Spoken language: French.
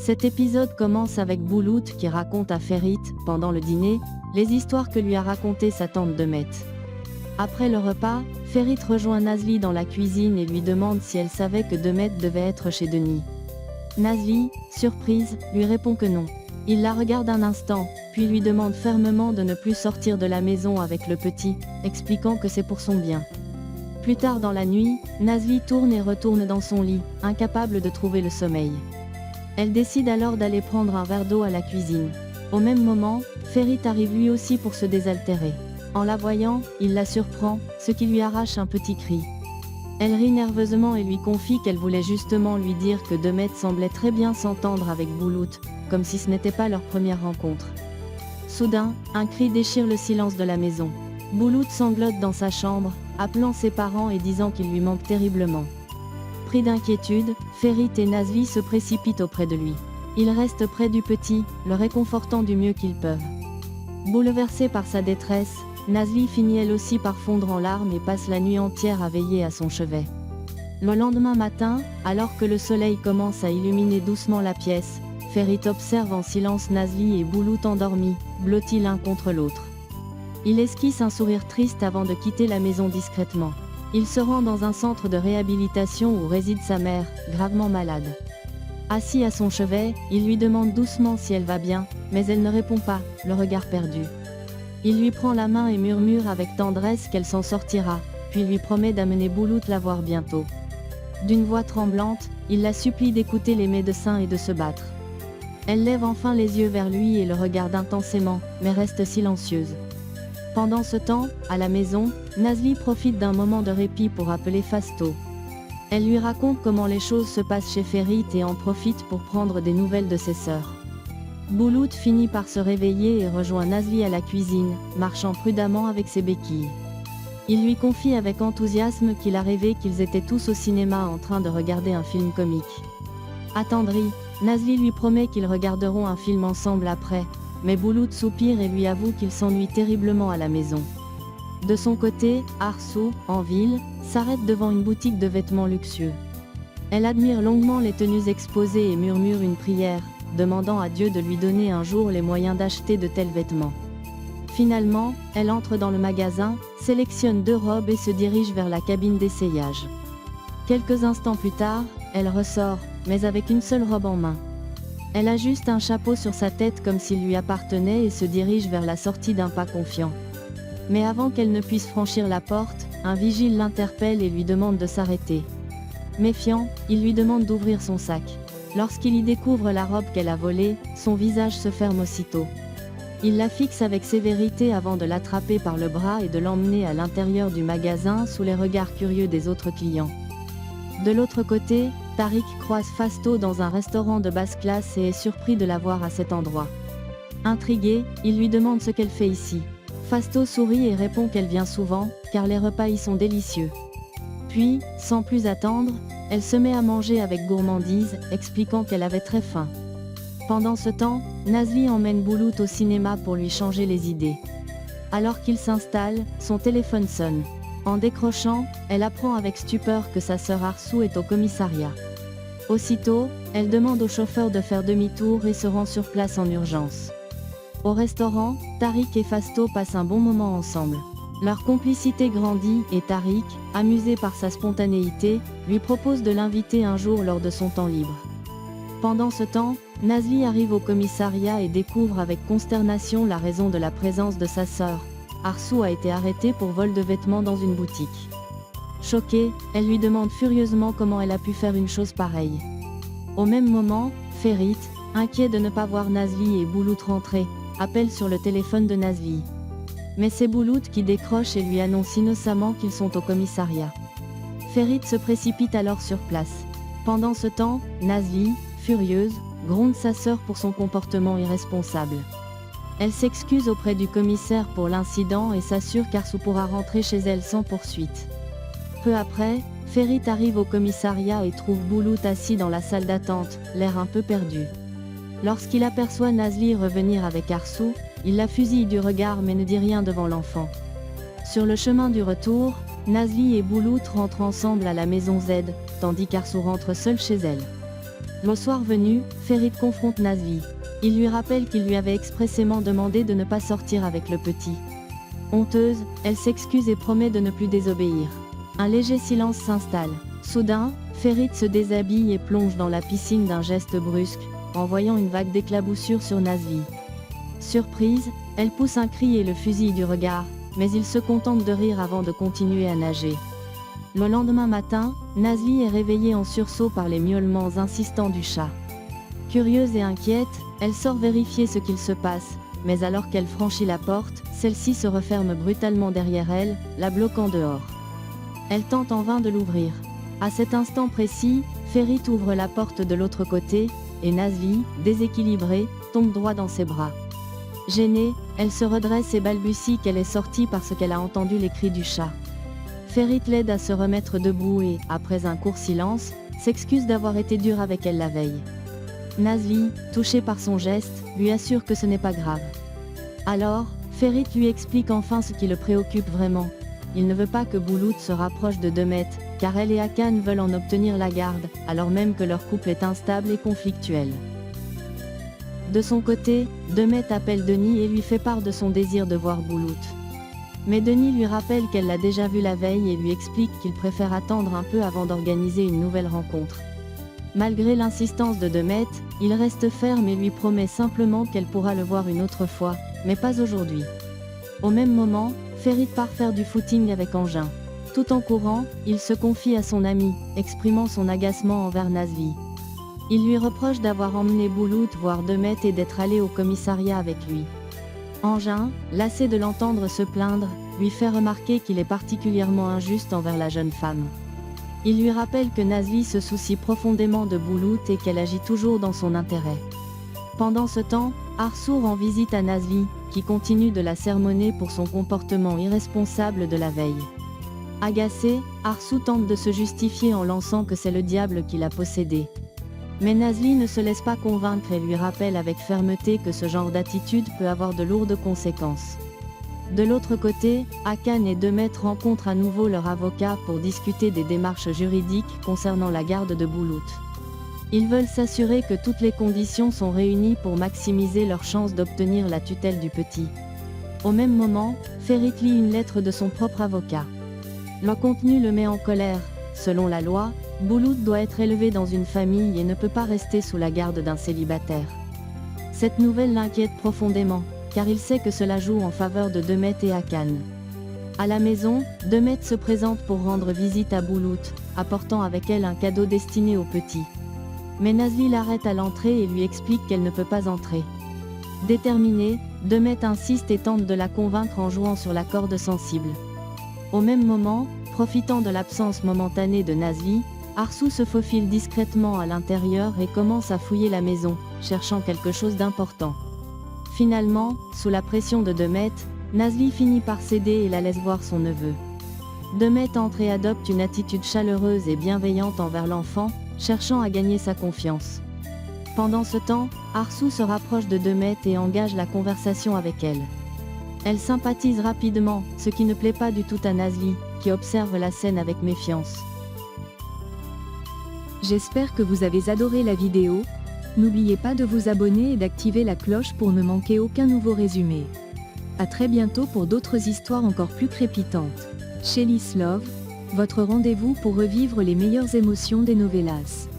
Cet épisode commence avec Boulout qui raconte à Ferit, pendant le dîner, les histoires que lui a racontées sa tante Demet. Après le repas, Ferit rejoint Nazli dans la cuisine et lui demande si elle savait que Demet devait être chez Denis. Nazli, surprise, lui répond que non. Il la regarde un instant, puis lui demande fermement de ne plus sortir de la maison avec le petit, expliquant que c'est pour son bien. Plus tard dans la nuit, Nazli tourne et retourne dans son lit, incapable de trouver le sommeil. Elle décide alors d'aller prendre un verre d'eau à la cuisine. Au même moment, Ferit arrive lui aussi pour se désaltérer. En la voyant, il la surprend, ce qui lui arrache un petit cri. Elle rit nerveusement et lui confie qu'elle voulait justement lui dire que Demet semblait très bien s'entendre avec Boulout, comme si ce n'était pas leur première rencontre. Soudain, un cri déchire le silence de la maison. Boulout sanglote dans sa chambre, appelant ses parents et disant qu'il lui manque terriblement. Pris d'inquiétude, Ferit et Nazli se précipitent auprès de lui. Ils restent près du petit, le réconfortant du mieux qu'ils peuvent. Bouleversée par sa détresse, Nazli finit elle aussi par fondre en larmes et passe la nuit entière à veiller à son chevet. Le lendemain matin, alors que le soleil commence à illuminer doucement la pièce, Ferit observe en silence Nazli et Boulout endormis, blottis l'un contre l'autre. Il esquisse un sourire triste avant de quitter la maison discrètement. Il se rend dans un centre de réhabilitation où réside sa mère, gravement malade. Assis à son chevet, il lui demande doucement si elle va bien, mais elle ne répond pas, le regard perdu. Il lui prend la main et murmure avec tendresse qu'elle s'en sortira, puis lui promet d'amener Boulout la voir bientôt. D'une voix tremblante, il la supplie d'écouter les médecins et de se battre. Elle lève enfin les yeux vers lui et le regarde intensément, mais reste silencieuse. Pendant ce temps, à la maison, Nazli profite d'un moment de répit pour appeler Fasto. Elle lui raconte comment les choses se passent chez Ferit et en profite pour prendre des nouvelles de ses sœurs. Boulout finit par se réveiller et rejoint Nazli à la cuisine, marchant prudemment avec ses béquilles. Il lui confie avec enthousiasme qu'il a rêvé qu'ils étaient tous au cinéma en train de regarder un film comique. Attendri, Nazli lui promet qu'ils regarderont un film ensemble après, mais Boulout soupire et lui avoue qu'il s'ennuie terriblement à la maison. De son côté, Arsu, en ville, s'arrête devant une boutique de vêtements luxueux. Elle admire longuement les tenues exposées et murmure une prière, demandant à Dieu de lui donner un jour les moyens d'acheter de tels vêtements. Finalement, elle entre dans le magasin, sélectionne 2 robes et se dirige vers la cabine d'essayage. Quelques instants plus tard, elle ressort, mais avec une seule robe en main. Elle ajuste un chapeau sur sa tête comme s'il lui appartenait et se dirige vers la sortie d'un pas confiant. Mais avant qu'elle ne puisse franchir la porte, un vigile l'interpelle et lui demande de s'arrêter. Méfiant, il lui demande d'ouvrir son sac. Lorsqu'il y découvre la robe qu'elle a volée, son visage se ferme aussitôt. Il la fixe avec sévérité avant de l'attraper par le bras et de l'emmener à l'intérieur du magasin sous les regards curieux des autres clients. De l'autre côté, Tariq croise Fasto dans un restaurant de basse classe et est surpris de la voir à cet endroit. Intrigué, il lui demande ce qu'elle fait ici. Fasto sourit et répond qu'elle vient souvent, car les repas y sont délicieux. Puis, sans plus attendre, elle se met à manger avec gourmandise, expliquant qu'elle avait très faim. Pendant ce temps, Nazli emmène Boulout au cinéma pour lui changer les idées. Alors qu'il s'installe, son téléphone sonne. En décrochant, elle apprend avec stupeur que sa sœur Arsu est au commissariat. Aussitôt, elle demande au chauffeur de faire demi-tour et se rend sur place en urgence. Au restaurant, Tariq et Fasto passent un bon moment ensemble. Leur complicité grandit et Tariq, amusé par sa spontanéité, lui propose de l'inviter un jour lors de son temps libre. Pendant ce temps, Nazli arrive au commissariat et découvre avec consternation la raison de la présence de sa sœur. Arsu a été arrêtée pour vol de vêtements dans une boutique. Choquée, elle lui demande furieusement comment elle a pu faire une chose pareille. Au même moment, Ferit, inquiet de ne pas voir Nazli et Boulout rentrer, appelle sur le téléphone de Nazli. Mais c'est Boulout qui décroche et lui annonce innocemment qu'ils sont au commissariat. Ferit se précipite alors sur place. Pendant ce temps, Nazli, furieuse, gronde sa sœur pour son comportement irresponsable. Elle s'excuse auprès du commissaire pour l'incident et s'assure qu'Arsu pourra rentrer chez elle sans poursuite. Peu après, Ferit arrive au commissariat et trouve Boulout assis dans la salle d'attente, l'air un peu perdu. Lorsqu'il aperçoit Nazli revenir avec Arsu, il la fusille du regard mais ne dit rien devant l'enfant. Sur le chemin du retour, Nazli et Boulout rentrent ensemble à la maison Z, tandis qu'Arsu rentre seule chez elle. Le soir venu, Ferit confronte Nazli. Il lui rappelle qu'il lui avait expressément demandé de ne pas sortir avec le petit. Honteuse, elle s'excuse et promet de ne plus désobéir. Un léger silence s'installe. Soudain, Ferit se déshabille et plonge dans la piscine d'un geste brusque, envoyant une vague d'éclaboussures sur Nazli. Surprise, elle pousse un cri et le fusille du regard, mais il se contente de rire avant de continuer à nager. Le lendemain matin, Nazli est réveillée en sursaut par les miaulements insistants du chat. Curieuse et inquiète, elle sort vérifier ce qu'il se passe, mais alors qu'elle franchit la porte, celle-ci se referme brutalement derrière elle, la bloquant dehors. Elle tente en vain de l'ouvrir. À cet instant précis, Ferit ouvre la porte de l'autre côté, et Nazli, déséquilibrée, tombe droit dans ses bras. Gênée, elle se redresse et balbutie qu'elle est sortie parce qu'elle a entendu les cris du chat. Ferit l'aide à se remettre debout et, après un court silence, s'excuse d'avoir été dure avec elle la veille. Nazli, touchée par son geste, lui assure que ce n'est pas grave. Alors, Ferit lui explique enfin ce qui le préoccupe vraiment. Il ne veut pas que Boulout se rapproche de Demet, car elle et Hakan veulent en obtenir la garde, alors même que leur couple est instable et conflictuel. De son côté, Demet appelle Denis et lui fait part de son désir de voir Boulout. Mais Denis lui rappelle qu'elle l'a déjà vu la veille et lui explique qu'il préfère attendre un peu avant d'organiser une nouvelle rencontre. Malgré l'insistance de Demet, il reste ferme et lui promet simplement qu'elle pourra le voir une autre fois, mais pas aujourd'hui. Au même moment, Ferit part faire du footing avec Engin. Tout en courant, il se confie à son ami, exprimant son agacement envers Nazli. Il lui reproche d'avoir emmené Boulout voir Demet et d'être allé au commissariat avec lui. Engin, lassé de l'entendre se plaindre, lui fait remarquer qu'il est particulièrement injuste envers la jeune femme. Il lui rappelle que Nazli se soucie profondément de Boulout et qu'elle agit toujours dans son intérêt. Pendant ce temps, Arsu rend visite à Nazli, qui continue de la sermonner pour son comportement irresponsable de la veille. Agacé, Arsu tente de se justifier en lançant que c'est le diable qui l'a possédé. Mais Nazli ne se laisse pas convaincre et lui rappelle avec fermeté que ce genre d'attitude peut avoir de lourdes conséquences. De l'autre côté, Hakan et Demet rencontrent à nouveau leur avocat pour discuter des démarches juridiques concernant la garde de Boulout. Ils veulent s'assurer que toutes les conditions sont réunies pour maximiser leurs chances d'obtenir la tutelle du petit. Au même moment, Ferit lit une lettre de son propre avocat. Le contenu le met en colère. Selon la loi, Boulout doit être élevé dans une famille et ne peut pas rester sous la garde d'un célibataire. Cette nouvelle l'inquiète profondément, car il sait que cela joue en faveur de Demet et Hakan. À la maison, Demet se présente pour rendre visite à Boulout, apportant avec elle un cadeau destiné au petit. Mais Nazli l'arrête à l'entrée et lui explique qu'elle ne peut pas entrer. Déterminée, Demet insiste et tente de la convaincre en jouant sur la corde sensible. Au même moment, profitant de l'absence momentanée de Nazli, Arsu se faufile discrètement à l'intérieur et commence à fouiller la maison, cherchant quelque chose d'important. Finalement, sous la pression de Demet, Nazli finit par céder et la laisse voir son neveu. Demet entre et adopte une attitude chaleureuse et bienveillante envers l'enfant, cherchant à gagner sa confiance. Pendant ce temps, Arsu se rapproche de Demet et engage la conversation avec elle. Elle sympathise rapidement, ce qui ne plaît pas du tout à Nazli, qui observe la scène avec méfiance. J'espère que vous avez adoré la vidéo. N'oubliez pas de vous abonner et d'activer la cloche pour ne manquer aucun nouveau résumé. À très bientôt pour d'autres histoires encore plus crépitantes. Shelly's Love, votre rendez-vous pour revivre les meilleures émotions des novellas.